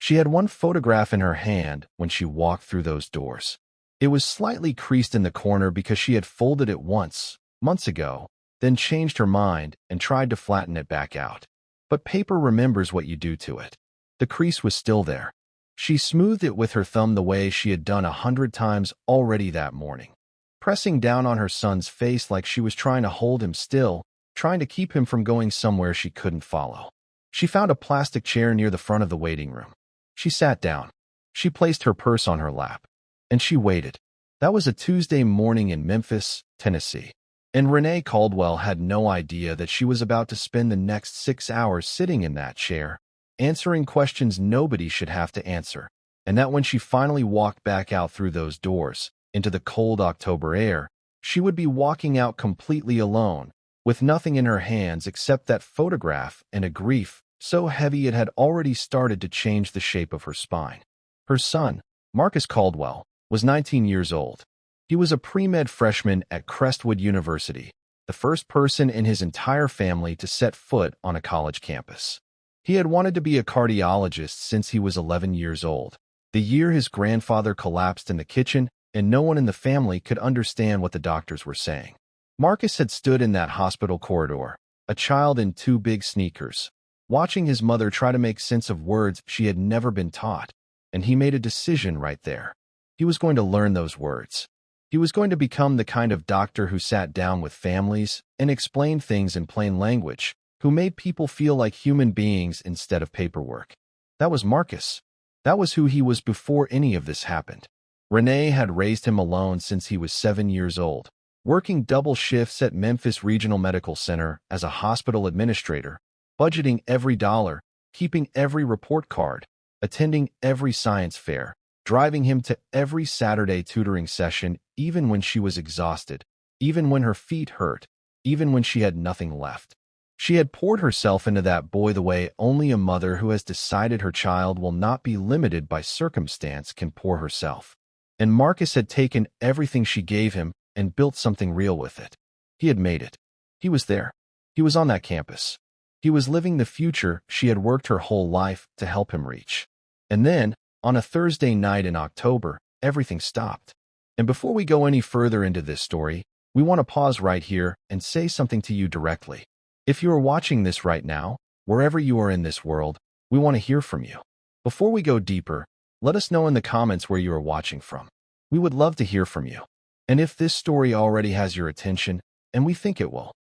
She had one photograph in her hand when she walked through those doors. It was slightly creased in the corner because she had folded it once, months ago, then changed her mind and tried to flatten it back out. But paper remembers what you do to it. The crease was still there. She smoothed it with her thumb the way she had done 100 times already that morning, pressing down on her son's face like she was trying to hold him still, trying to keep him from going somewhere she couldn't follow. She found a plastic chair near the front of the waiting room. She sat down. She placed her purse on her lap. And she waited. That was a Tuesday morning in Memphis, Tennessee. And Renee Caldwell had no idea that she was about to spend the next 6 hours sitting in that chair, answering questions nobody should have to answer, and that when she finally walked back out through those doors, into the cold October air, she would be walking out completely alone, with nothing in her hands except that photograph and a grief so heavy it had already started to change the shape of her spine. Her son, Marcus Caldwell, was 19 years old. He was a pre-med freshman at Crestwood University, the first person in his entire family to set foot on a college campus. He had wanted to be a cardiologist since he was 11 years old, the year his grandfather collapsed in the kitchen and no one in the family could understand what the doctors were saying. Marcus had stood in that hospital corridor, a child in 2 big sneakers, watching his mother try to make sense of words she had never been taught, and he made a decision right there. He was going to learn those words. He was going to become the kind of doctor who sat down with families and explained things in plain language, who made people feel like human beings instead of paperwork. That was Marcus. That was who he was before any of this happened. Renee had raised him alone since he was 7 years old, working double shifts at Memphis Regional Medical Center as a hospital administrator, budgeting every dollar, keeping every report card, attending every science fair, driving him to every Saturday tutoring session even when she was exhausted, even when her feet hurt, even when she had nothing left. She had poured herself into that boy the way only a mother who has decided her child will not be limited by circumstance can pour herself. And Marcus had taken everything she gave him and built something real with it. He had made it. He was there. He was on that campus. He was living the future she had worked her whole life to help him reach. And then, on a Thursday night in October, everything stopped. And before we go any further into this story, we want to pause right here and say something to you directly. If you are watching this right now, wherever you are in this world, we want to hear from you. Before we go deeper, let us know in the comments where you are watching from. We would love to hear from you. And if this story already has your attention, and we think it will,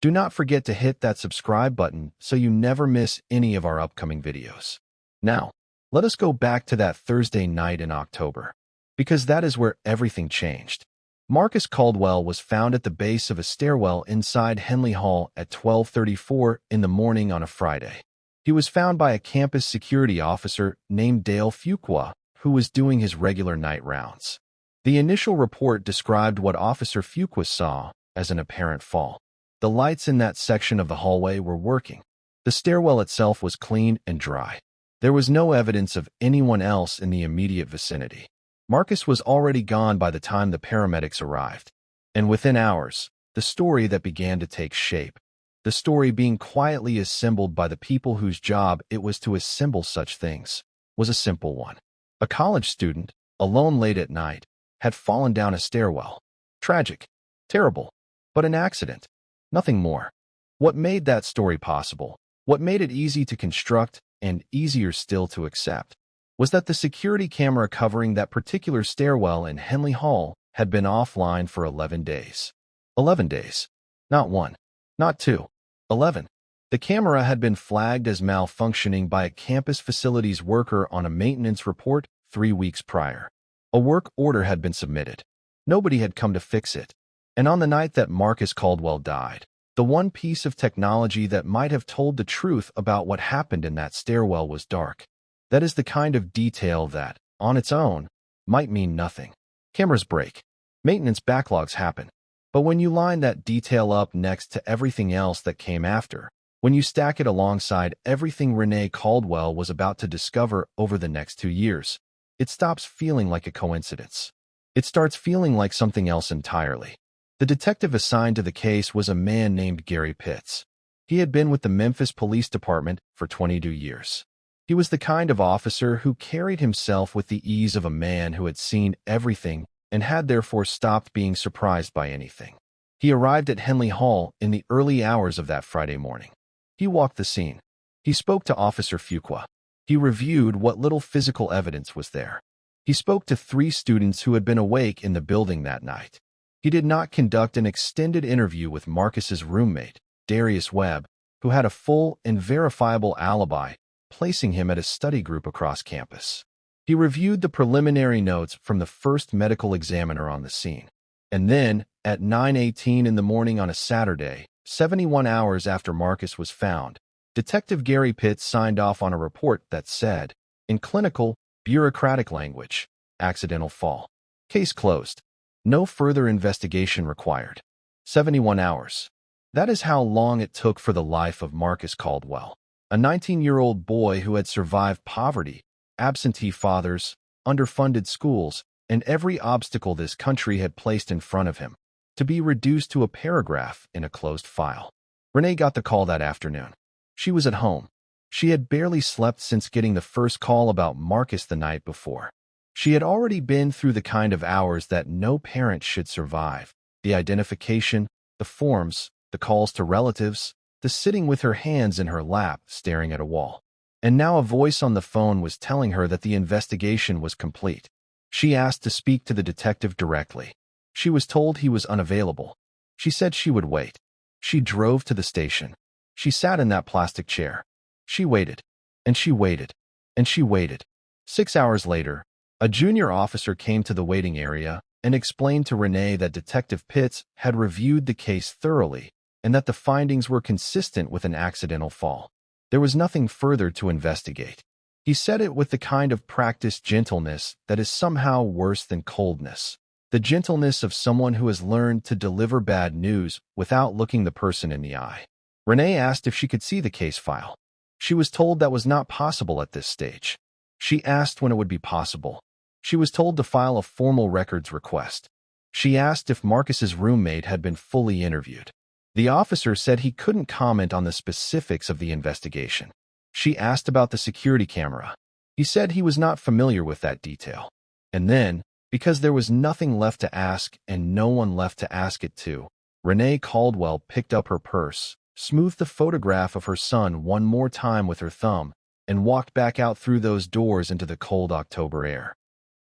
do not forget to hit that subscribe button so you never miss any of our upcoming videos. Now, let us go back to that Thursday night in October, because that is where everything changed. Marcus Caldwell was found at the base of a stairwell inside Henley Hall at 12:34 in the morning on a Friday. He was found by a campus security officer named Dale Fuqua, who was doing his regular night rounds. The initial report described what Officer Fuqua saw as an apparent fall. The lights in that section of the hallway were working. The stairwell itself was clean and dry. There was no evidence of anyone else in the immediate vicinity. Marcus was already gone by the time the paramedics arrived. And within hours, the story that began to take shape. The story being quietly assembled by the people whose job it was to assemble such things, was a simple one. A college student, alone late at night, had fallen down a stairwell. Tragic. Terrible. But an accident. Nothing more. What made that story possible, what made it easy to construct and easier still to accept, was that the security camera covering that particular stairwell in Henley Hall had been offline for 11 days. 11 days. Not 1. Not 2. 11. The camera had been flagged as malfunctioning by a campus facilities worker on a maintenance report 3 weeks prior. A work order had been submitted. Nobody had come to fix it. And on the night that Marcus Caldwell died, the one piece of technology that might have told the truth about what happened in that stairwell was dark. That is the kind of detail that, on its own, might mean nothing. Cameras break. Maintenance backlogs happen. But when you line that detail up next to everything else that came after, when you stack it alongside everything Renee Caldwell was about to discover over the next 2 years, it stops feeling like a coincidence. It starts feeling like something else entirely. The detective assigned to the case was a man named Gary Pitts. He had been with the Memphis Police Department for 22 years. He He was the kind of officer who carried himself with the ease of a man who had seen everything and had therefore stopped being surprised by anything. He arrived at Henley Hall in the early hours of that Friday morning. He walked the scene. He spoke to Officer Fuqua. He reviewed what little physical evidence was there. He spoke to 3 students who had been awake in the building that night. He did not conduct an extended interview with Marcus's roommate, Darius Webb, who had a full and verifiable alibi, placing him at a study group across campus. He reviewed the preliminary notes from the first medical examiner on the scene. And then, at 9:18 in the morning on a Saturday, 71 hours after Marcus was found, Detective Gary Pitts signed off on a report that said, in clinical, bureaucratic language, accidental fall. Case closed. No further investigation required. 71 hours. That is how long it took for the life of Marcus Caldwell, a 19-year-old boy who had survived poverty, absentee fathers, underfunded schools, and every obstacle this country had placed in front of him, to be reduced to a paragraph in a closed file. Renee got the call that afternoon. She was at home. She had barely slept since getting the first call about Marcus the night before. She had already been through the kind of hours that no parent should survive: the identification, the forms, the calls to relatives, the sitting with her hands in her lap staring at a wall. And now a voice on the phone was telling her that the investigation was complete. She asked to speak to the detective directly. She was told he was unavailable. She said she would wait. She drove to the station. She sat in that plastic chair. She waited, and she waited, and she waited. 6 hours later, a junior officer came to the waiting area and explained to Renee that Detective Pitts had reviewed the case thoroughly and that the findings were consistent with an accidental fall. There was nothing further to investigate. He said it with the kind of practiced gentleness that is somehow worse than coldness. The gentleness of someone who has learned to deliver bad news without looking the person in the eye. Renee asked if she could see the case file. She was told that was not possible at this stage. She asked when it would be possible. She was told to file a formal records request. She asked if Marcus's roommate had been fully interviewed. The officer said he couldn't comment on the specifics of the investigation. She asked about the security camera. He said he was not familiar with that detail. And then, because there was nothing left to ask and no one left to ask it to, Renee Caldwell picked up her purse, smoothed the photograph of her son one more time with her thumb, and walked back out through those doors into the cold October air.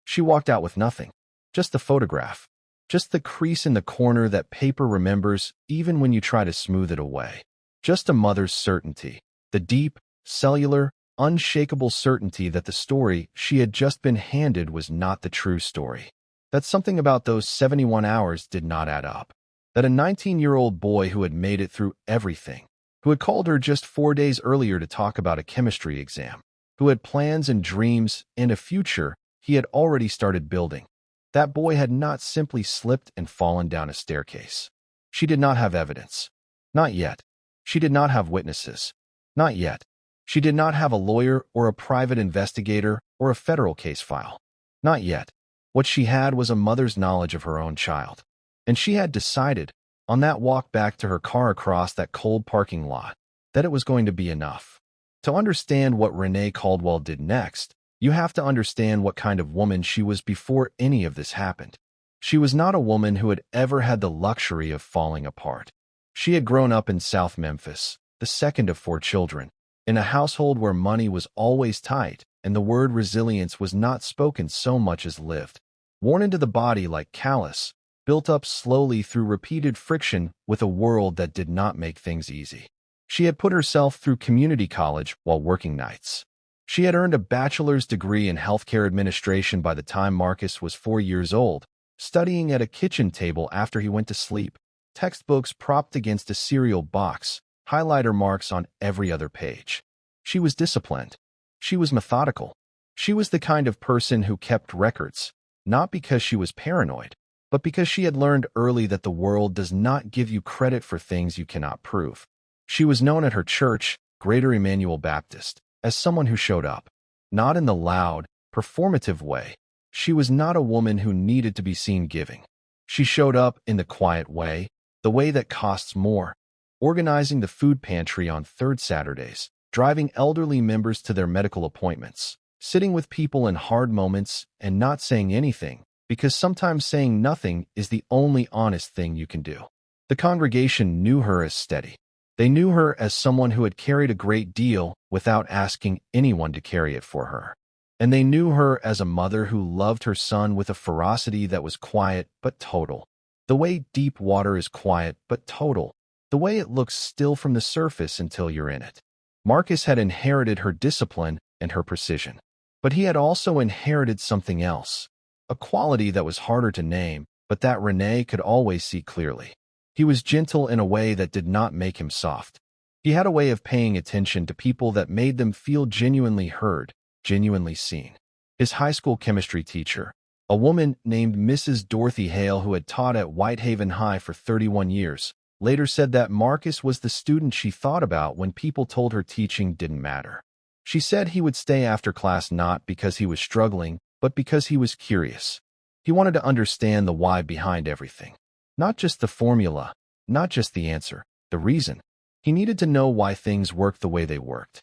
She walked out with nothing. Just the photograph. Just the crease in the corner that paper remembers even when you try to smooth it away. Just a mother's certainty. The deep, cellular, unshakable certainty that the story she had just been handed was not the true story. That something about those 71 hours did not add up. That a 19-year-old boy who had made it through everything, who had called her just 4 days earlier to talk about a chemistry exam, who had plans and dreams and a future he had already started building, that boy had not simply slipped and fallen down a staircase. She did not have evidence. Not yet. She did not have witnesses. Not yet. She did not have a lawyer or a private investigator or a federal case file. Not yet. What she had was a mother's knowledge of her own child. And she had decided, on that walk back to her car across that cold parking lot, that it was going to be enough. To understand what Renee Caldwell did next, you have to understand what kind of woman she was before any of this happened. She was not a woman who had ever had the luxury of falling apart. She had grown up in South Memphis, the second of 4 children, in a household where money was always tight and the word resilience was not spoken so much as lived. Worn into the body like callus, built up slowly through repeated friction with a world that did not make things easy. She had put herself through community college while working nights. She had earned a bachelor's degree in healthcare administration by the time Marcus was 4 years old, studying at a kitchen table after he went to sleep, textbooks propped against a cereal box, highlighter marks on every other page. She was disciplined. She was methodical. She was the kind of person who kept records, not because she was paranoid, but because she had learned early that the world does not give you credit for things you cannot prove. She was known at her church, Greater Emmanuel Baptist, as someone who showed up, not in the loud, performative way. She was not a woman who needed to be seen giving. She showed up in the quiet way, the way that costs more, organizing the food pantry on third Saturdays, driving elderly members to their medical appointments, sitting with people in hard moments and not saying anything, because sometimes saying nothing is the only honest thing you can do. The congregation knew her as steady. They knew her as someone who had carried a great deal without asking anyone to carry it for her. And they knew her as a mother who loved her son with a ferocity that was quiet but total. The way deep water is quiet but total. The way it looks still from the surface until you're in it. Marcus had inherited her discipline and her precision. But he had also inherited something else. A quality that was harder to name, but that Renee could always see clearly. He was gentle in a way that did not make him soft. He had a way of paying attention to people that made them feel genuinely heard, genuinely seen. His high school chemistry teacher, a woman named Mrs. Dorothy Hale who had taught at Whitehaven High for 31 years, later said that Marcus was the student she thought about when people told her teaching didn't matter. She said he would stay after class not because he was struggling, but because he was curious. He wanted to understand the why behind everything. Not just the formula, not just the answer, the reason. He needed to know why things worked the way they worked.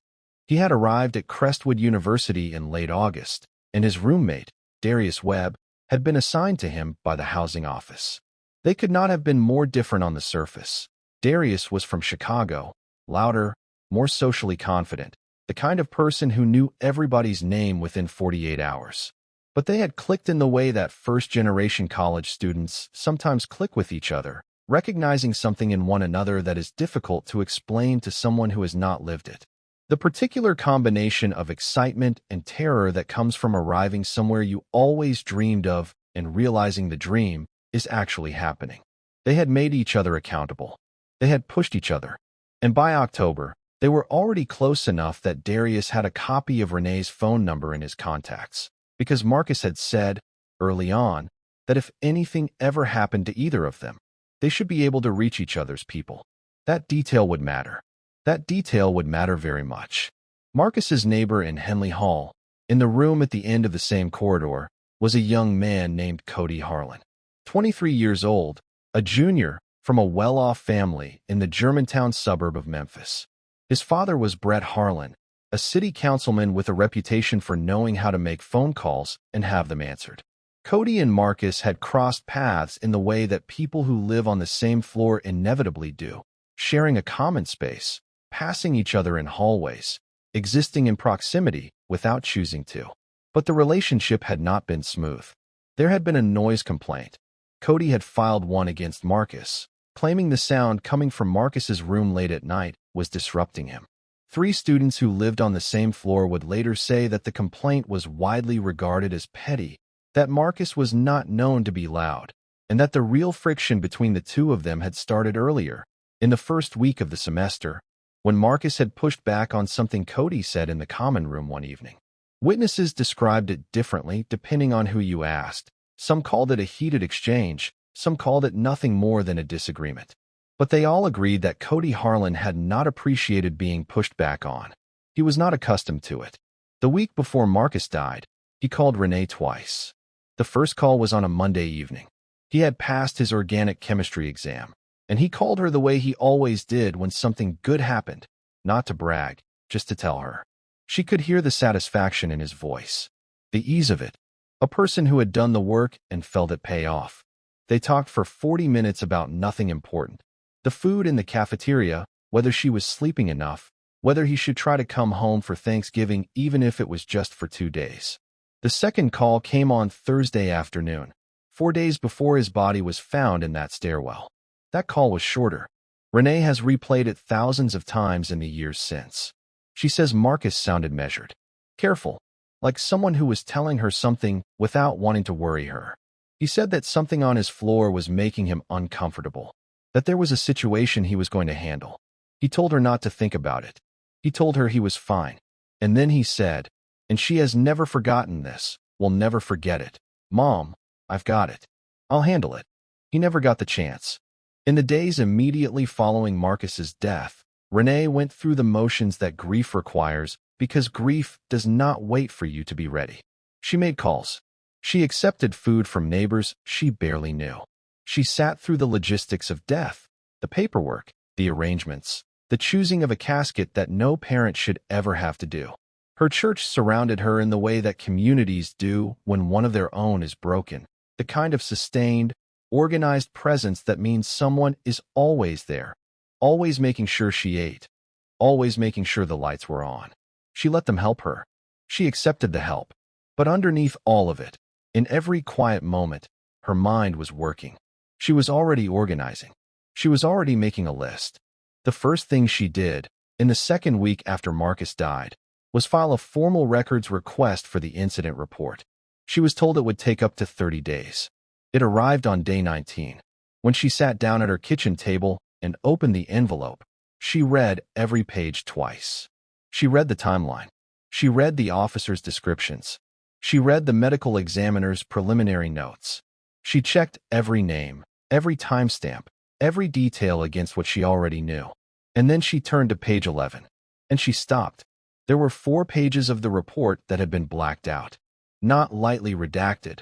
He had arrived at Crestwood University in late August, and his roommate, Darius Webb, had been assigned to him by the housing office. They could not have been more different on the surface. Darius was from Chicago, louder, more socially confident, the kind of person who knew everybody's name within 48 hours. But they had clicked in the way that first-generation college students sometimes click with each other, recognizing something in one another that is difficult to explain to someone who has not lived it. The particular combination of excitement and terror that comes from arriving somewhere you always dreamed of and realizing the dream is actually happening. They had made each other accountable. They had pushed each other. And by October, they were already close enough that Darius had a copy of Renee's phone number in his contacts, because Marcus had said, early on, that if anything ever happened to either of them, they should be able to reach each other's people. That detail would matter. That detail would matter very much. Marcus's neighbor in Henley Hall, in the room at the end of the same corridor, was a young man named Cody Harlan. 23 years old, a junior from a well-off family in the Germantown suburb of Memphis. His father was Brett Harlan, a city councilman with a reputation for knowing how to make phone calls and have them answered. Cody and Marcus had crossed paths in the way that people who live on the same floor inevitably do, sharing a common space, passing each other in hallways, existing in proximity without choosing to. But the relationship had not been smooth. There had been a noise complaint. Cody had filed one against Marcus, claiming the sound coming from Marcus's room late at night was disrupting him. 3 students who lived on the same floor would later say that the complaint was widely regarded as petty, that Marcus was not known to be loud, and that the real friction between the two of them had started earlier, in the first week of the semester, when Marcus had pushed back on something Cody said in the common room one evening. Witnesses described it differently depending on who you asked. Some called it a heated exchange, some called it nothing more than a disagreement. But they all agreed that Cody Harlan had not appreciated being pushed back on. He was not accustomed to it. The week before Marcus died, he called Renee twice. The first call was on a Monday evening. He had passed his organic chemistry exam, and he called her the way he always did when something good happened, not to brag, just to tell her. She could hear the satisfaction in his voice, the ease of it, a person who had done the work and felt it pay off. They talked for 40 minutes about nothing important. The food in the cafeteria, whether she was sleeping enough, whether he should try to come home for Thanksgiving even if it was just for 2 days. The second call came on Thursday afternoon, 4 days before his body was found in that stairwell. That call was shorter. Renee has replayed it thousands of times in the years since. She says Marcus sounded measured, careful, like someone who was telling her something without wanting to worry her. He said that something on his floor was making him uncomfortable, that there was a situation he was going to handle. He told her not to think about it. He told her he was fine. And then he said, and she has never forgotten this, will never forget it, "Mom, I've got it. I'll handle it." He never got the chance. In the days immediately following Marcus's death, Renee went through the motions that grief requires because grief does not wait for you to be ready. She made calls. She accepted food from neighbors she barely knew. She sat through the logistics of death, the paperwork, the arrangements. the choosing of a casket that no parent should ever have to do. Her church surrounded her in the way that communities do when one of their own is broken, the kind of sustained, organized presence that means someone is always there, always making sure she ate, always making sure the lights were on. She let them help her. She accepted the help. But underneath all of it, in every quiet moment, her mind was working. She was already organizing. She was already making a list. The first thing she did, in the second week after Marcus died, was file a formal records request for the incident report. She was told it would take up to 30 days. It arrived on day 19. When she sat down at her kitchen table and opened the envelope, she read every page twice. She read the timeline. She read the officers' descriptions. She read the medical examiner's preliminary notes. She checked every name, every timestamp, every detail against what she already knew. And then she turned to page 11. And she stopped. There were 4 pages of the report that had been blacked out. Not lightly redacted.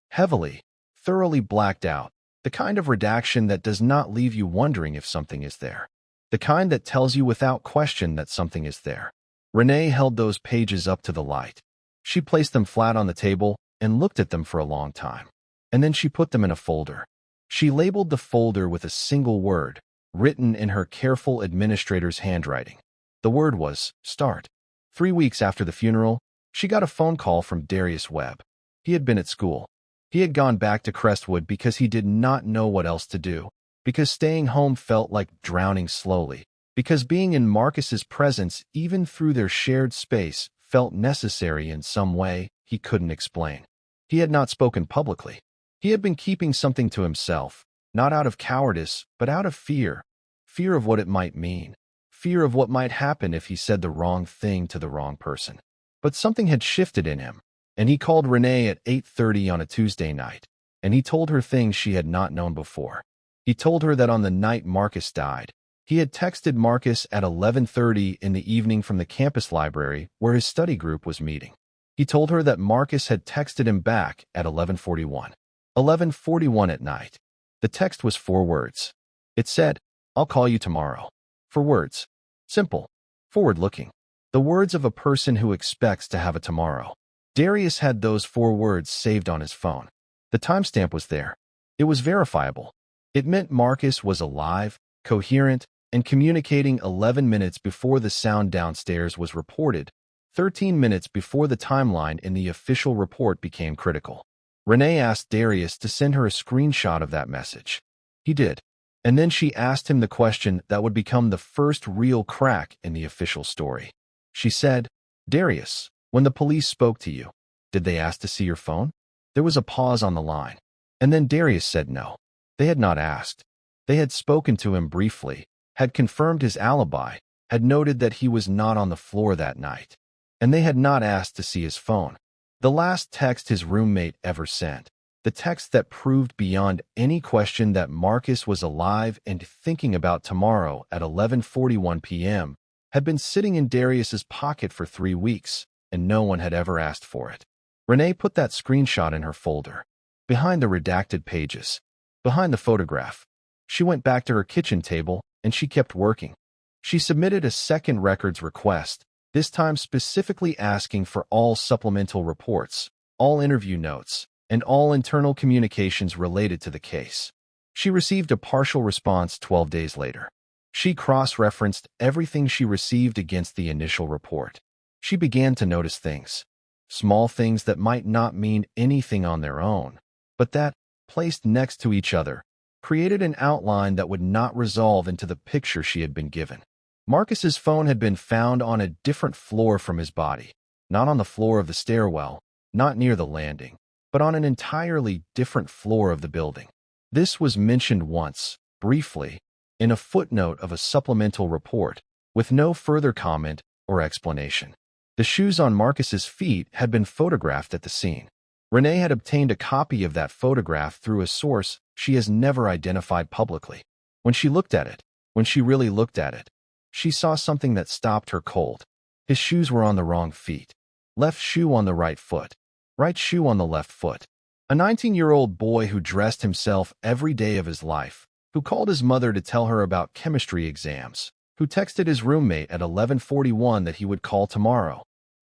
Heavily, thoroughly blacked out. The kind of redaction that does not leave you wondering if something is there. The kind that tells you without question that something is there. Renee held those pages up to the light. She placed them flat on the table and looked at them for a long time. And then she put them in a folder. She labeled the folder with a single word, written in her careful administrator's handwriting. The word was start. 3 weeks after the funeral, she got a phone call from Darius Webb. He had been at school. He had gone back to Crestwood because he did not know what else to do, because staying home felt like drowning slowly, because being in Marcus's presence, even through their shared space, felt necessary in some way he couldn't explain. He had not spoken publicly. He had been keeping something to himself, not out of cowardice, but out of fear. Fear of what it might mean. Fear of what might happen if he said the wrong thing to the wrong person. But something had shifted in him, and he called Renee at 8:30 on a Tuesday night, and he told her things she had not known before. He told her that on the night Marcus died, he had texted Marcus at 11:30 in the evening from the campus library where his study group was meeting. He told her that Marcus had texted him back at 11:41. 11:41 at night. The text was 4 words. It said, "I'll call you tomorrow." 4 words. Simple. Forward-looking. The words of a person who expects to have a tomorrow. Darius had those 4 words saved on his phone. The timestamp was there. It was verifiable. It meant Marcus was alive, coherent, and communicating 11 minutes before the sound downstairs was reported, 13 minutes before the timeline in the official report became critical. Renee asked Darius to send her a screenshot of that message. He did. And then she asked him the question that would become the first real crack in the official story. She said, "Darius, when the police spoke to you, did they ask to see your phone?" There was a pause on the line. And then Darius said no. They had not asked. They had spoken to him briefly, had confirmed his alibi, had noted that he was not on the floor that night. And they had not asked to see his phone. The last text his roommate ever sent, the text that proved beyond any question that Marcus was alive and thinking about tomorrow at 11:41 p.m., had been sitting in Darius's pocket for 3 weeks, and no one had ever asked for it. Renee put that screenshot in her folder, behind the redacted pages, behind the photograph. She went back to her kitchen table, and she kept working. She submitted a second records request, this time specifically asking for all supplemental reports, all interview notes, and all internal communications related to the case. She received a partial response 12 days later. She cross-referenced everything she received against the initial report. She began to notice things, small things that might not mean anything on their own, but that, placed next to each other, created an outline that would not resolve into the picture she had been given. Marcus's phone had been found on a different floor from his body, not on the floor of the stairwell, not near the landing, but on an entirely different floor of the building. This was mentioned once, briefly, in a footnote of a supplemental report, with no further comment or explanation. The shoes on Marcus's feet had been photographed at the scene. Renee had obtained a copy of that photograph through a source she has never identified publicly. When she looked at it, when she really looked at it, she saw something that stopped her cold. His shoes were on the wrong feet. Left shoe on the right foot. Right shoe on the left foot. A 19-year-old boy who dressed himself every day of his life, who called his mother to tell her about chemistry exams, who texted his roommate at 11:41 that he would call tomorrow.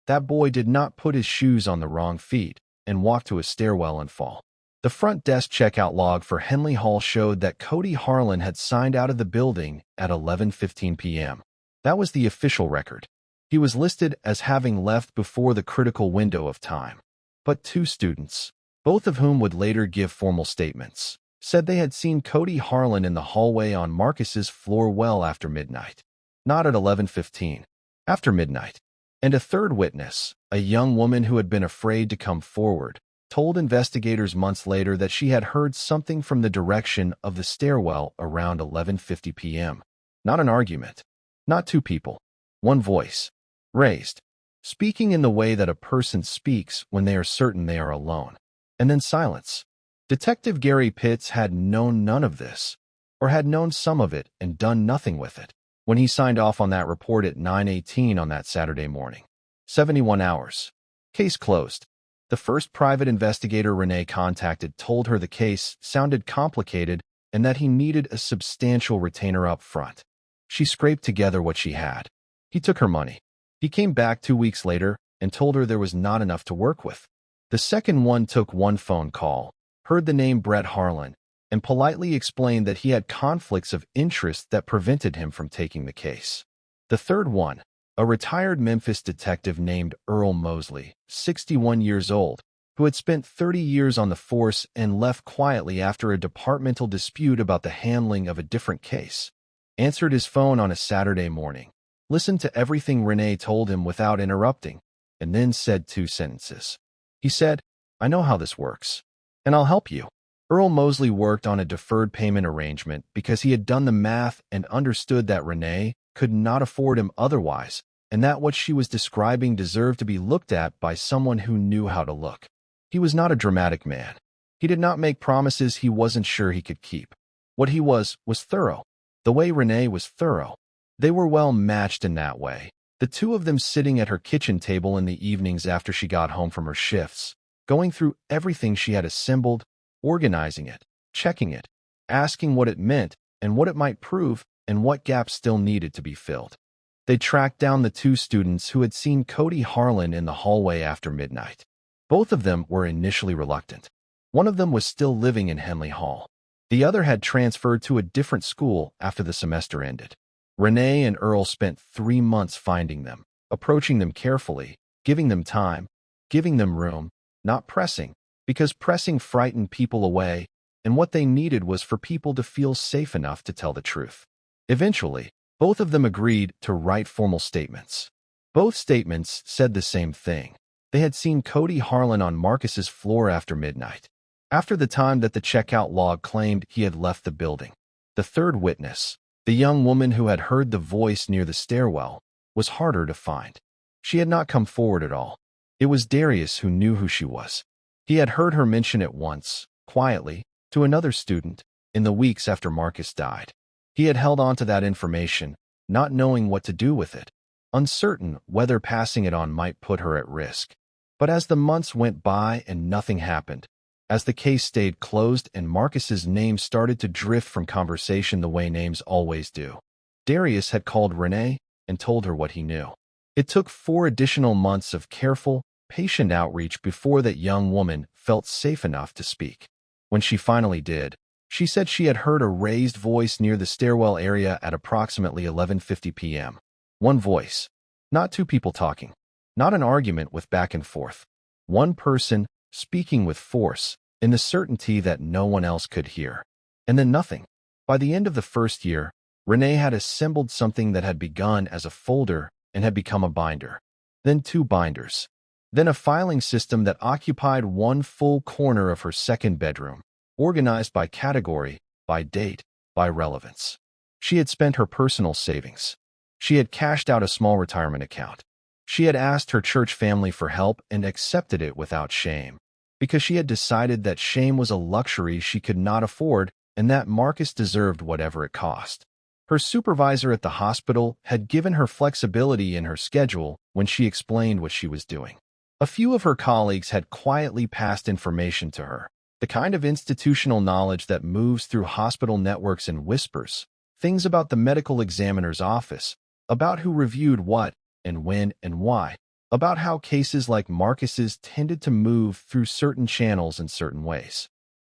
That boy did not put his shoes on the wrong feet and walk to a stairwell and fall. The front desk checkout log for Henley Hall showed that Cody Harlan had signed out of the building at 11:15 p.m. That was the official record. He was listed as having left before the critical window of time. But two students, both of whom would later give formal statements, said they had seen Cody Harlan in the hallway on Marcus's floor well after midnight. Not at 11:15. After midnight. And a third witness, a young woman who had been afraid to come forward, told investigators months later that she had heard something from the direction of the stairwell around 11:50 p.m. Not an argument. Not two people. One voice. Raised. Speaking in the way that a person speaks when they are certain they are alone. And then silence. Detective Gary Pitts had known none of this, or had known some of it and done nothing with it, when he signed off on that report at 9:18 on that Saturday morning. 71 hours. Case closed. The first private investigator Renee contacted told her the case sounded complicated and that he needed a substantial retainer up front. She scraped together what she had. He took her money. He came back 2 weeks later and told her there was not enough to work with. The second one took one phone call, heard the name Brett Harlan, and politely explained that he had conflicts of interest that prevented him from taking the case. The third one, a retired Memphis detective named Earl Mosley, 61 years old, who had spent 30 years on the force and left quietly after a departmental dispute about the handling of a different case, answered his phone on a Saturday morning, listened to everything Renee told him without interrupting, and then said two sentences. He said, "I know how this works, and I'll help you." Earl Mosley worked on a deferred payment arrangement because he had done the math and understood that Renee could not afford him otherwise, and that what she was describing deserved to be looked at by someone who knew how to look. He was not a dramatic man. He did not make promises he wasn't sure he could keep. What he was thorough. The way Renee was thorough. They were well matched in that way. The two of them sitting at her kitchen table in the evenings after she got home from her shifts, going through everything she had assembled, organizing it, checking it, asking what it meant and what it might prove and what gaps still needed to be filled. They tracked down the two students who had seen Cody Harlan in the hallway after midnight. Both of them were initially reluctant. One of them was still living in Henley Hall. The other had transferred to a different school after the semester ended. Renee and Earl spent 3 months finding them, approaching them carefully, giving them time, giving them room, not pressing, because pressing frightened people away, and what they needed was for people to feel safe enough to tell the truth. Eventually, both of them agreed to write formal statements. Both statements said the same thing. They had seen Cody Harlan on Marcus's floor after midnight, after the time that the checkout log claimed he had left the building. The third witness, the young woman who had heard the voice near the stairwell, was harder to find. She had not come forward at all. It was Darius who knew who she was. He had heard her mention it once, quietly, to another student, in the weeks after Marcus died. He had held on to that information, not knowing what to do with it, uncertain whether passing it on might put her at risk. But as the months went by and nothing happened, as the case stayed closed and Marcus's name started to drift from conversation the way names always do, Darius had called Renee and told her what he knew. It took 4 additional months of careful, patient outreach before that young woman felt safe enough to speak. When she finally did, she said she had heard a raised voice near the stairwell area at approximately 11:50 p.m. One voice. Not two people talking. Not an argument with back and forth. One person speaking with force, in the certainty that no one else could hear. And then nothing. By the end of the first year, Renee had assembled something that had begun as a folder and had become a binder. Then 2 binders. Then a filing system that occupied 1 full corner of her second bedroom, organized by category, by date, by relevance. She had spent her personal savings. She had cashed out a small retirement account. She had asked her church family for help and accepted it without shame, because she had decided that shame was a luxury she could not afford and that Marcus deserved whatever it cost. Her supervisor at the hospital had given her flexibility in her schedule when she explained what she was doing. A few of her colleagues had quietly passed information to her, the kind of institutional knowledge that moves through hospital networks in whispers, things about the medical examiner's office, about who reviewed what and when and why, about how cases like Marcus's tended to move through certain channels in certain ways.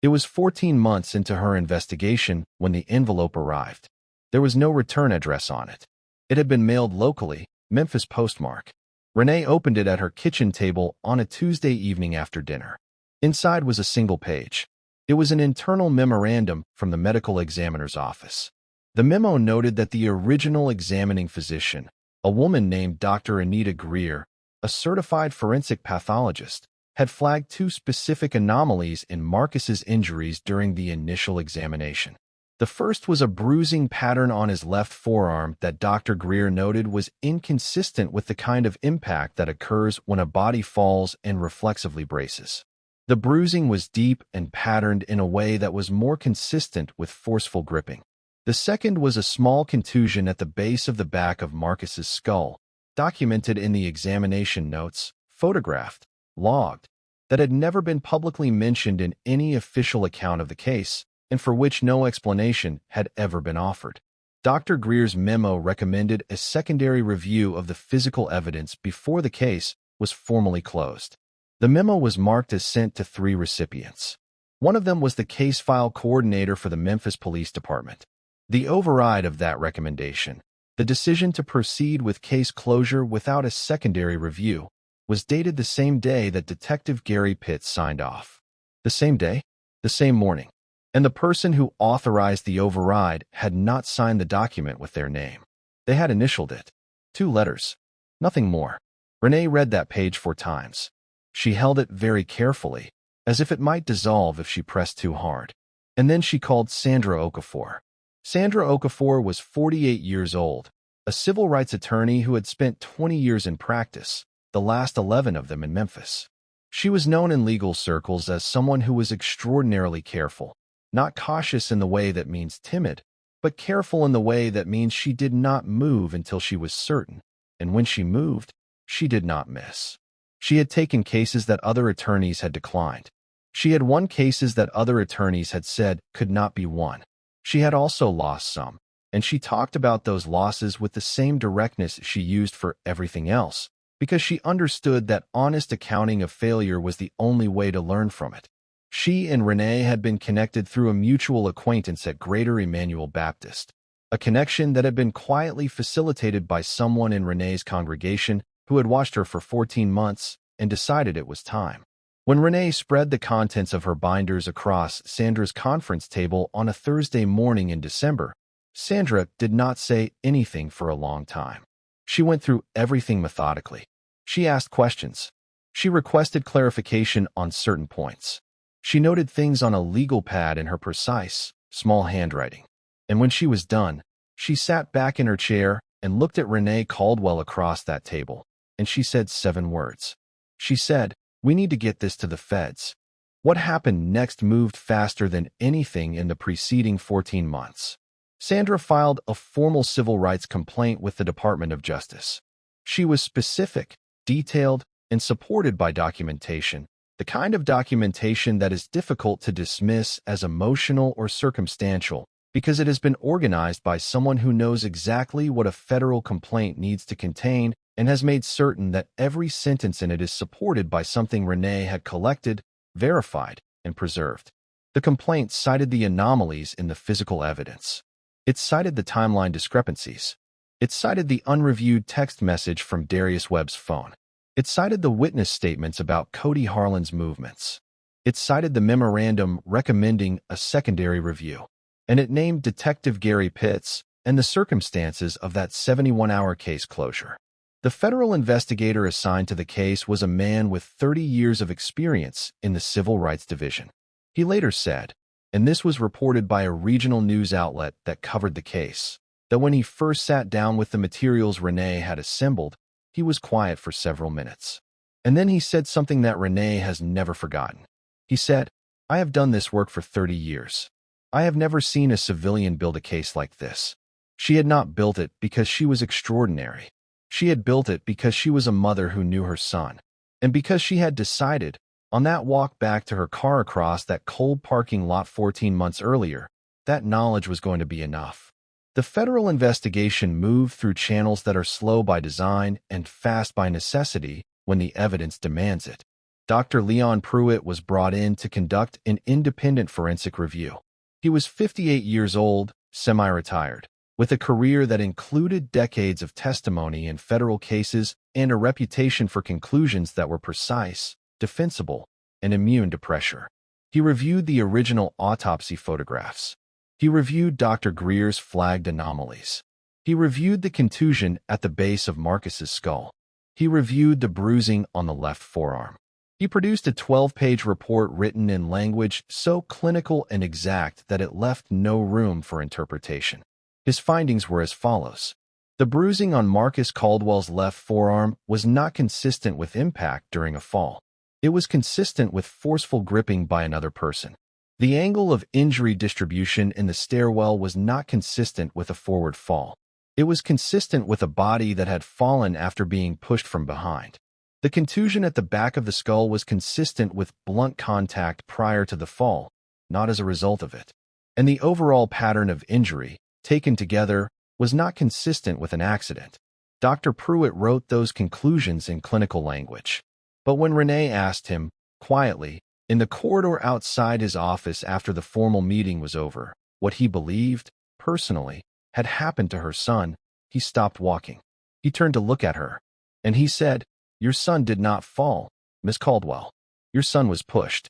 It was 14 months into her investigation when the envelope arrived. There was no return address on it. It had been mailed locally, Memphis postmark. Renee opened it at her kitchen table on a Tuesday evening after dinner. Inside was a single page. It was an internal memorandum from the medical examiner's office. The memo noted that the original examining physician, a woman named Dr. Anita Greer, a certified forensic pathologist, had flagged two specific anomalies in Marcus's injuries during the initial examination. The first was a bruising pattern on his left forearm that Dr. Greer noted was inconsistent with the kind of impact that occurs when a body falls and reflexively braces. The bruising was deep and patterned in a way that was more consistent with forceful gripping. The second was a small contusion at the base of the back of Marcus's skull, documented in the examination notes, photographed, logged, that had never been publicly mentioned in any official account of the case, and for which no explanation had ever been offered. Dr. Greer's memo recommended a secondary review of the physical evidence before the case was formally closed. The memo was marked as sent to 3 recipients. One of them was the case file coordinator for the Memphis Police Department. The override of that recommendation, the decision to proceed with case closure without a secondary review, was dated the same day that Detective Gary Pitts signed off. The same day? The same morning. And the person who authorized the override had not signed the document with their name. They had initialed it. 2 letters. Nothing more. Renee read that page 4 times. She held it very carefully, as if it might dissolve if she pressed too hard. And then she called Sandra Okafor. Sandra Okafor was 48 years old, a civil rights attorney who had spent 20 years in practice, the last 11 of them in Memphis. She was known in legal circles as someone who was extraordinarily careful, not cautious in the way that means timid, but careful in the way that means she did not move until she was certain, and when she moved, she did not miss. She had taken cases that other attorneys had declined. She had won cases that other attorneys had said could not be won. She had also lost some, and she talked about those losses with the same directness she used for everything else, because she understood that honest accounting of failure was the only way to learn from it. She and Renee had been connected through a mutual acquaintance at Greater Emmanuel Baptist, a connection that had been quietly facilitated by someone in Renee's congregation who had watched her for 14 months and decided it was time. When Renee spread the contents of her binders across Sandra's conference table on a Thursday morning in December, Sandra did not say anything for a long time. She went through everything methodically. She asked questions. She requested clarification on certain points. She noted things on a legal pad in her precise, small handwriting. And when she was done, she sat back in her chair and looked at Renee Caldwell across that table, and she said 7 words. She said, "We need to get this to the feds." What happened next moved faster than anything in the preceding 14 months. Sandra filed a formal civil rights complaint with the Department of Justice. She was specific, detailed, and supported by documentation, the kind of documentation that is difficult to dismiss as emotional or circumstantial, because it has been organized by someone who knows exactly what a federal complaint needs to contain and has made certain that every sentence in it is supported by something Renee had collected, verified, and preserved. The complaint cited the anomalies in the physical evidence. It cited the timeline discrepancies. It cited the unreviewed text message from Darius Webb's phone. It cited the witness statements about Cody Harlan's movements. It cited the memorandum recommending a secondary review. And it named Detective Gary Pitts and the circumstances of that 71-hour case closure. The federal investigator assigned to the case was a man with 30 years of experience in the Civil Rights Division. He later said, and this was reported by a regional news outlet that covered the case, that when he first sat down with the materials Renee had assembled, he was quiet for several minutes. And then he said something that Renee has never forgotten. He said, "I have done this work for 30 years. I have never seen a civilian build a case like this." She had not built it because she was extraordinary. She had built it because she was a mother who knew her son, and because she had decided, on that walk back to her car across that cold parking lot 14 months earlier, that knowledge was going to be enough. The federal investigation moved through channels that are slow by design and fast by necessity when the evidence demands it. Dr. Leon Pruitt was brought in to conduct an independent forensic review. He was 58 years old, semi-retired, with a career that included decades of testimony in federal cases and a reputation for conclusions that were precise, defensible, and immune to pressure. He reviewed the original autopsy photographs. He reviewed Dr. Greer's flagged anomalies. He reviewed the contusion at the base of Marcus's skull. He reviewed the bruising on the left forearm. He produced a 12-page report written in language so clinical and exact that it left no room for interpretation. His findings were as follows. The bruising on Marcus Caldwell's left forearm was not consistent with impact during a fall. It was consistent with forceful gripping by another person. The angle of injury distribution in the stairwell was not consistent with a forward fall. It was consistent with a body that had fallen after being pushed from behind. The contusion at the back of the skull was consistent with blunt contact prior to the fall, not as a result of it. And the overall pattern of injury, taken together, was not consistent with an accident. Dr. Pruitt wrote those conclusions in clinical language. But when Renee asked him, quietly, in the corridor outside his office after the formal meeting was over, what he believed, personally, had happened to her son, he stopped walking. He turned to look at her, and he said, "Your son did not fall, Miss Caldwell. Your son was pushed."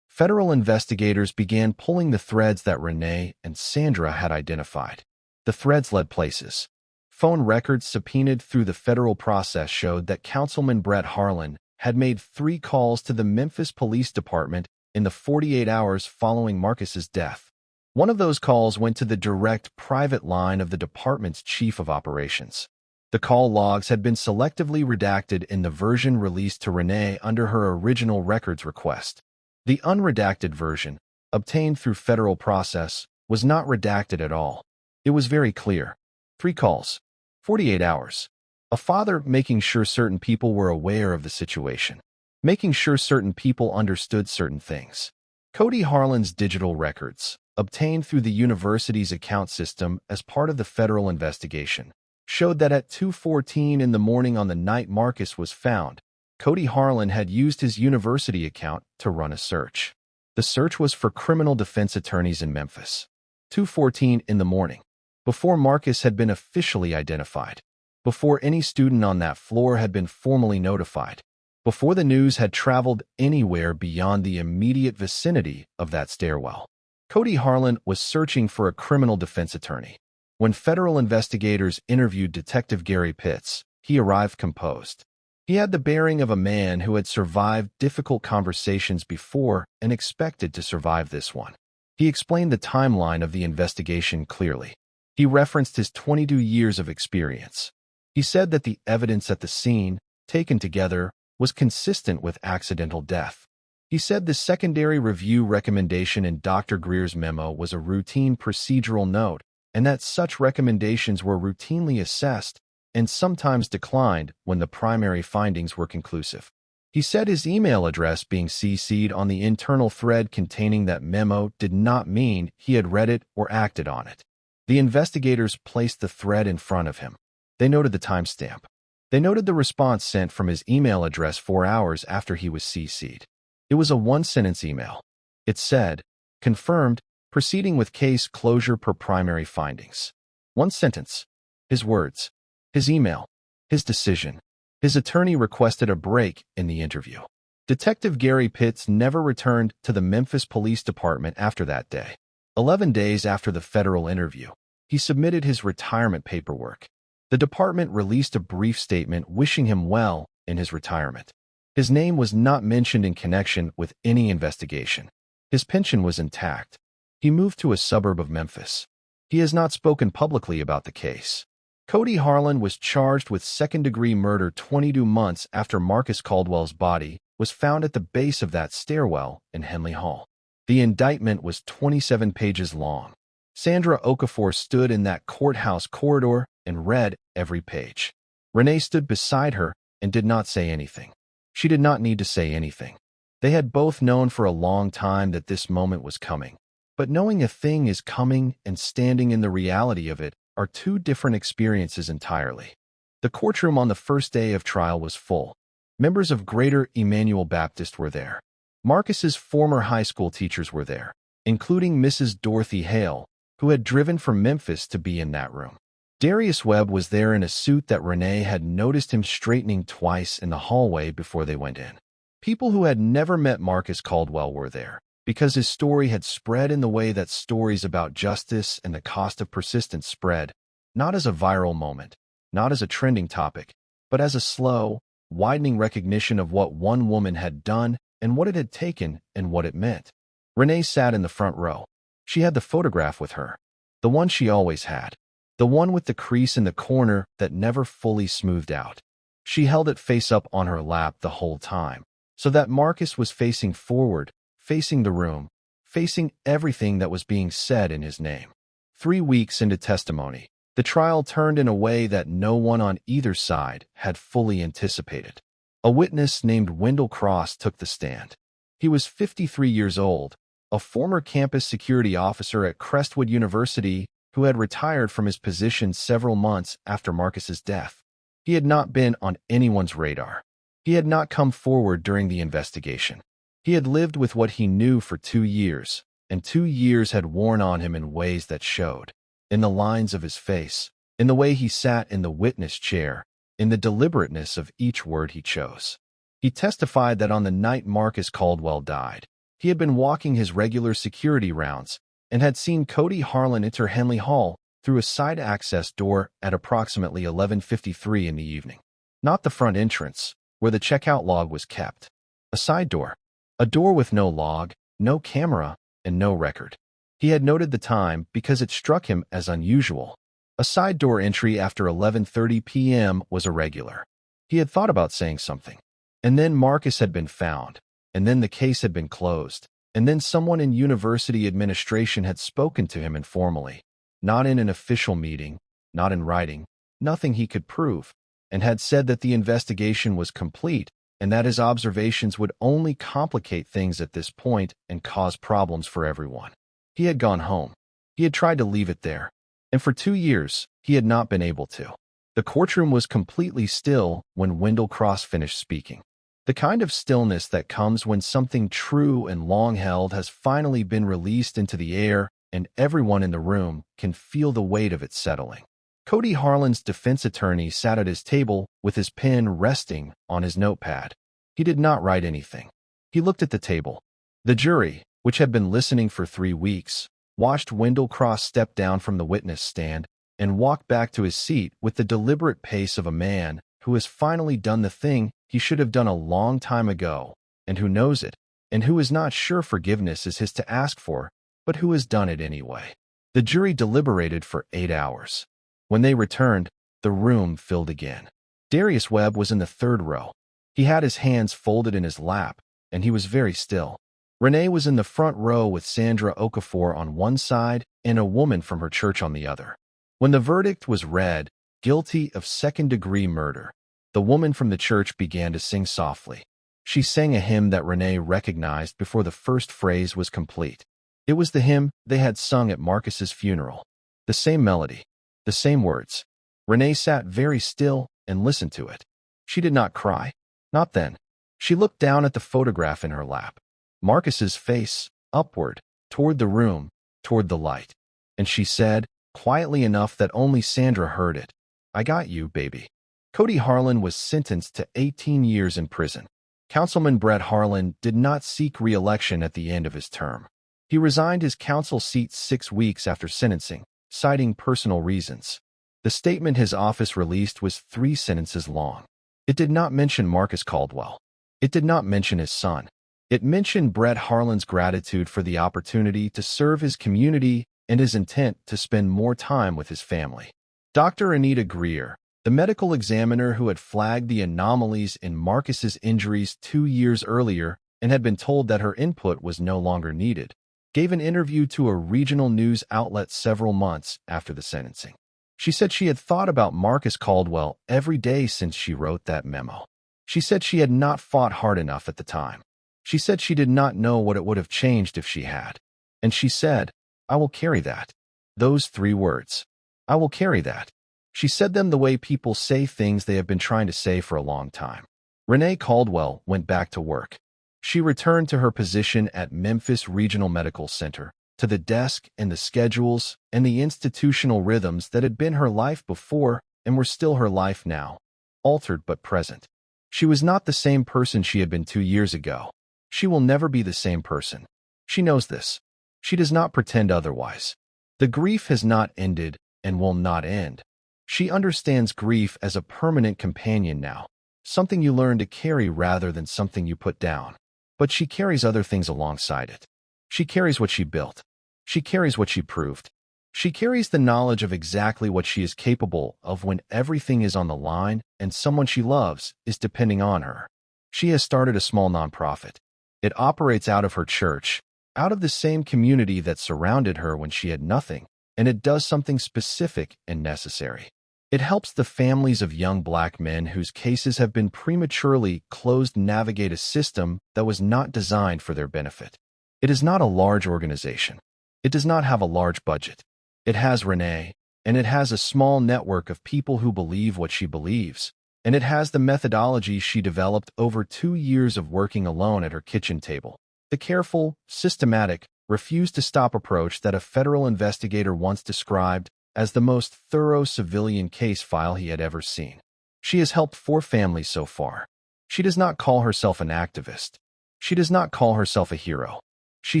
Federal investigators began pulling the threads that Renee and Sandra had identified. The threads led places. Phone records subpoenaed through the federal process showed that Councilman Brett Harlan had made 3 calls to the Memphis Police Department in the 48 hours following Marcus's death. One of those calls went to the direct private line of the department's chief of operations. The call logs had been selectively redacted in the version released to Renee under her original records request. The unredacted version, obtained through federal process, was not redacted at all. It was very clear. 3 calls, 48 hours. A father making sure certain people were aware of the situation, making sure certain people understood certain things. Cody Harlan's digital records, obtained through the university's account system as part of the federal investigation, showed that at 2:14 in the morning on the night Marcus was found, Cody Harlan had used his university account to run a search. The search was for criminal defense attorneys in Memphis. 2:14 in the morning, before Marcus had been officially identified, before any student on that floor had been formally notified, before the news had traveled anywhere beyond the immediate vicinity of that stairwell. Cody Harlan was searching for a criminal defense attorney. When federal investigators interviewed Detective Gary Pitts, he arrived composed. He had the bearing of a man who had survived difficult conversations before and expected to survive this one. He explained the timeline of the investigation clearly. He referenced his 22 years of experience. He said that the evidence at the scene, taken together, was consistent with accidental death. He said the secondary review recommendation in Dr. Greer's memo was a routine procedural note, and that such recommendations were routinely assessed and sometimes declined when the primary findings were conclusive. He said his email address being CC'd on the internal thread containing that memo did not mean he had read it or acted on it. The investigators placed the thread in front of him. They noted the timestamp. They noted the response sent from his email address 4 hours after he was CC'd. It was a 1-sentence email. It said, "Confirmed, proceeding with case closure per primary findings." 1 sentence. His words. His email. His decision. His attorney requested a break in the interview. Detective Gary Pitts never returned to the Memphis Police Department after that day. 11 days after the federal interview, he submitted his retirement paperwork. The department released a brief statement wishing him well in his retirement. His name was not mentioned in connection with any investigation. His pension was intact. He moved to a suburb of Memphis. He has not spoken publicly about the case. Cody Harlan was charged with second-degree murder 22 months after Marcus Caldwell's body was found at the base of that stairwell in Henley Hall. The indictment was 27 pages long. Sandra Okafor stood in that courthouse corridor and read every page. Renee stood beside her and did not say anything. She did not need to say anything. They had both known for a long time that this moment was coming. But knowing a thing is coming and standing in the reality of it are two different experiences entirely. The courtroom on the first day of trial was full. Members of Greater Emmanuel Baptist were there. Marcus's former high school teachers were there, including Mrs. Dorothy Hale, who had driven from Memphis to be in that room. Darius Webb was there in a suit that Renee had noticed him straightening twice in the hallway before they went in. People who had never met Marcus Caldwell were there, because his story had spread in the way that stories about justice and the cost of persistence spread, not as a viral moment, not as a trending topic, but as a slow, widening recognition of what one woman had done and what it had taken and what it meant. Renee sat in the front row. She had the photograph with her, the one she always had, the one with the crease in the corner that never fully smoothed out. She held it face up on her lap the whole time, so that Marcus was facing forward, facing the room, facing everything that was being said in his name. 3 weeks into testimony, the trial turned in a way that no one on either side had fully anticipated. A witness named Wendell Cross took the stand. He was 53 years old, a former campus security officer at Crestwood University who had retired from his position several months after Marcus's death. He had not been on anyone's radar. He had not come forward during the investigation. He had lived with what he knew for 2 years, and 2 years had worn on him in ways that showed. In the lines of his face, in the way he sat in the witness chair, in the deliberateness of each word he chose. He testified that on the night Marcus Caldwell died, he had been walking his regular security rounds and had seen Cody Harlan enter Henley Hall through a side access door at approximately 11:53 in the evening. Not the front entrance, where the checkout log was kept. A side door. A door with no log, no camera, and no record. He had noted the time because it struck him as unusual. A side door entry after 11:30 p.m. was irregular. He had thought about saying something. And then Marcus had been found. And then the case had been closed. And then someone in university administration had spoken to him informally, not in an official meeting, not in writing, nothing he could prove, and had said that the investigation was complete and that his observations would only complicate things at this point and cause problems for everyone. He had gone home. He had tried to leave it there. And for 2 years, he had not been able to. The courtroom was completely still when Wendell Cross finished speaking. The kind of stillness that comes when something true and long-held has finally been released into the air and everyone in the room can feel the weight of it settling. Cody Harlan's defense attorney sat at his table with his pen resting on his notepad. He did not write anything. He looked at the table. The jury, which had been listening for 3 weeks, watched Wendell Cross step down from the witness stand and walk back to his seat with the deliberate pace of a man who has finally done the thing he should have done a long time ago, and who knows it, and who is not sure forgiveness is his to ask for, but who has done it anyway. The jury deliberated for 8 hours. When they returned, the room filled again. Darius Webb was in the 3rd row. He had his hands folded in his lap, and he was very still. Renee was in the front row with Sandra Okafor on one side and a woman from her church on the other. When the verdict was read, guilty of second-degree murder, the woman from the church began to sing softly. She sang a hymn that Renee recognized before the first phrase was complete. It was the hymn they had sung at Marcus's funeral. The same melody, the same words. Renee sat very still and listened to it. She did not cry. Not then. She looked down at the photograph in her lap. Marcus's face, upward, toward the room, toward the light. And she said, quietly enough that only Sandra heard it, "I got you, baby." Cody Harlan was sentenced to 18 years in prison. Councilman Brett Harlan did not seek re-election at the end of his term. He resigned his council seat 6 weeks after sentencing, citing personal reasons. The statement his office released was 3 sentences long. It did not mention Marcus Caldwell. It did not mention his son. It mentioned Brett Harlan's gratitude for the opportunity to serve his community and his intent to spend more time with his family. Dr. Anita Greer, the medical examiner who had flagged the anomalies in Marcus's injuries 2 years earlier and had been told that her input was no longer needed, gave an interview to a regional news outlet several months after the sentencing. She said she had thought about Marcus Caldwell every day since she wrote that memo. She said she had not fought hard enough at the time. She said she did not know what it would have changed if she had. And she said, "I will carry that." Those 3 words. I will carry that. She said them the way people say things they have been trying to say for a long time. Renee Caldwell went back to work. She returned to her position at Memphis Regional Medical Center, to the desk and the schedules and the institutional rhythms that had been her life before and were still her life now, altered but present. She was not the same person she had been 2 years ago. She will never be the same person. She knows this. She does not pretend otherwise. The grief has not ended and will not end. She understands grief as a permanent companion now, something you learn to carry rather than something you put down. But she carries other things alongside it. She carries what she built. She carries what she proved. She carries the knowledge of exactly what she is capable of when everything is on the line and someone she loves is depending on her. She has started a small nonprofit. It operates out of her church, out of the same community that surrounded her when she had nothing, and it does something specific and necessary. It helps the families of young Black men whose cases have been prematurely closed navigate a system that was not designed for their benefit. It is not a large organization. It does not have a large budget. It has Renee, and it has a small network of people who believe what she believes, and it has the methodology she developed over 2 years of working alone at her kitchen table. The careful, systematic, refuse-to-stop approach that a federal investigator once described as the most thorough civilian case file he had ever seen. She has helped 4 families so far. She does not call herself an activist. She does not call herself a hero. She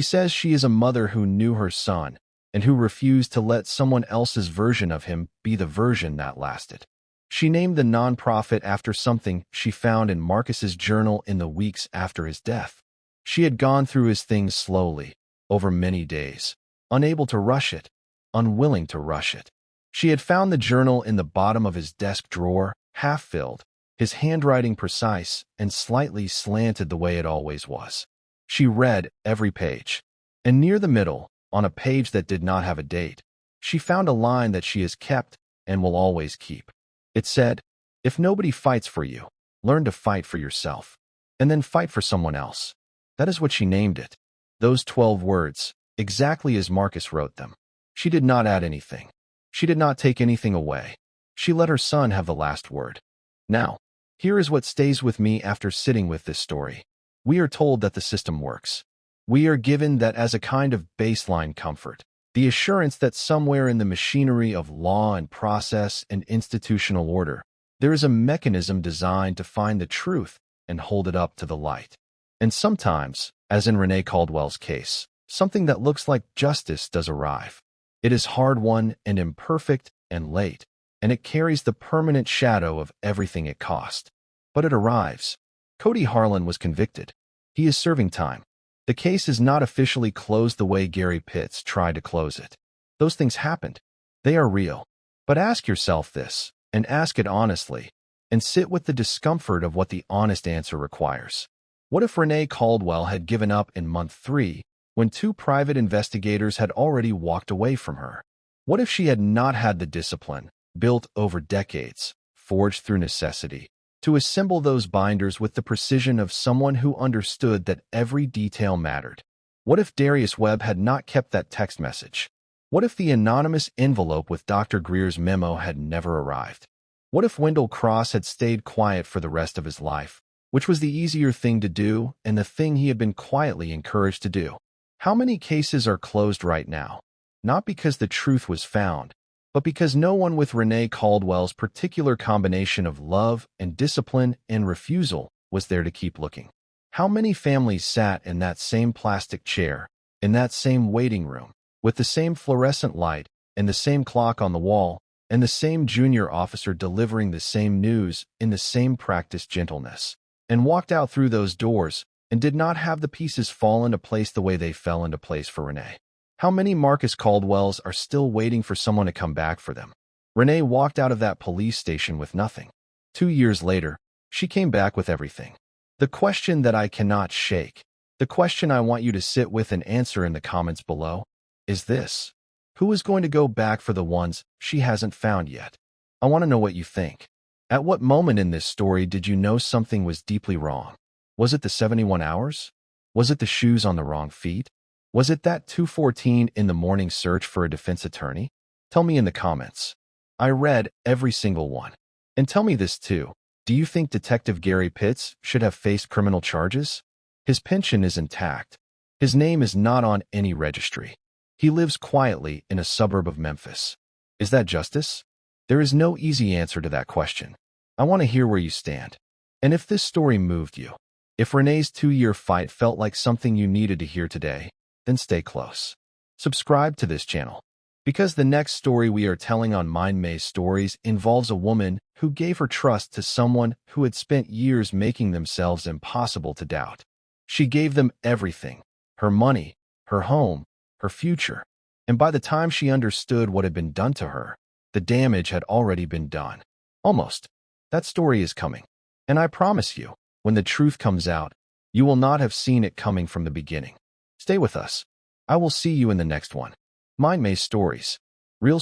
says she is a mother who knew her son and who refused to let someone else's version of him be the version that lasted. She named the nonprofit after something she found in Marcus's journal in the weeks after his death. She had gone through his things slowly, over many days, unable to rush it, unwilling to rush it. She had found the journal in the bottom of his desk drawer, half-filled, his handwriting precise and slightly slanted the way it always was. She read every page, and near the middle, on a page that did not have a date, she found a line that she has kept and will always keep. It said, "If nobody fights for you, learn to fight for yourself, and then fight for someone else." That is what she named it. Those 12 words, exactly as Marcus wrote them. She did not add anything. She did not take anything away. She let her son have the last word. Now, here is what stays with me after sitting with this story. We are told that the system works. We are given that as a kind of baseline comfort, the assurance that somewhere in the machinery of law and process and institutional order, there is a mechanism designed to find the truth and hold it up to the light. And sometimes, as in Renee Caldwell's case, something that looks like justice does arrive. It is hard-won and imperfect and late, and it carries the permanent shadow of everything it cost. But it arrives. Cody Harlan was convicted. He is serving time. The case is not officially closed the way Gary Pitts tried to close it. Those things happened. They are real. But ask yourself this, and ask it honestly, and sit with the discomfort of what the honest answer requires. What if Renee Caldwell had given up in month 3 when 2 private investigators had already walked away from her? What if she had not had the discipline, built over decades, forged through necessity, to assemble those binders with the precision of someone who understood that every detail mattered? What if Darius Webb had not kept that text message? What if the anonymous envelope with Dr. Greer's memo had never arrived? What if Wendell Cross had stayed quiet for the rest of his life, which was the easier thing to do and the thing he had been quietly encouraged to do? How many cases are closed right now? Not because the truth was found, but because no one with Renee Caldwell's particular combination of love and discipline and refusal was there to keep looking. How many families sat in that same plastic chair, in that same waiting room, with the same fluorescent light and the same clock on the wall, and the same junior officer delivering the same news in the same practiced gentleness, and walked out through those doors and did not have the pieces fall into place the way they fell into place for Renee? How many Marcus Caldwells are still waiting for someone to come back for them? Renee walked out of that police station with nothing. 2 years later, she came back with everything. The question that I cannot shake, the question I want you to sit with and answer in the comments below, is this: who is going to go back for the ones she hasn't found yet? I want to know what you think. At what moment in this story did you know something was deeply wrong? Was it the 71 hours? Was it the shoes on the wrong feet? Was it that 2:14 in the morning search for a defense attorney? Tell me in the comments. I read every single one. And tell me this too. Do you think Detective Gary Pitts should have faced criminal charges? His pension is intact. His name is not on any registry. He lives quietly in a suburb of Memphis. Is that justice? There is no easy answer to that question. I want to hear where you stand. And if this story moved you, if Renee's 2-year fight felt like something you needed to hear today, then stay close. Subscribe to this channel, because the next story we are telling on Mind Maze Stories involves a woman who gave her trust to someone who had spent years making themselves impossible to doubt. She gave them everything, her money, her home, her future, and by the time she understood what had been done to her, the damage had already been done. Almost. That story is coming. And I promise you, when the truth comes out, you will not have seen it coming from the beginning. Stay with us. I will see you in the next one. Mind Maze Stories. Real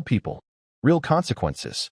people, real consequences.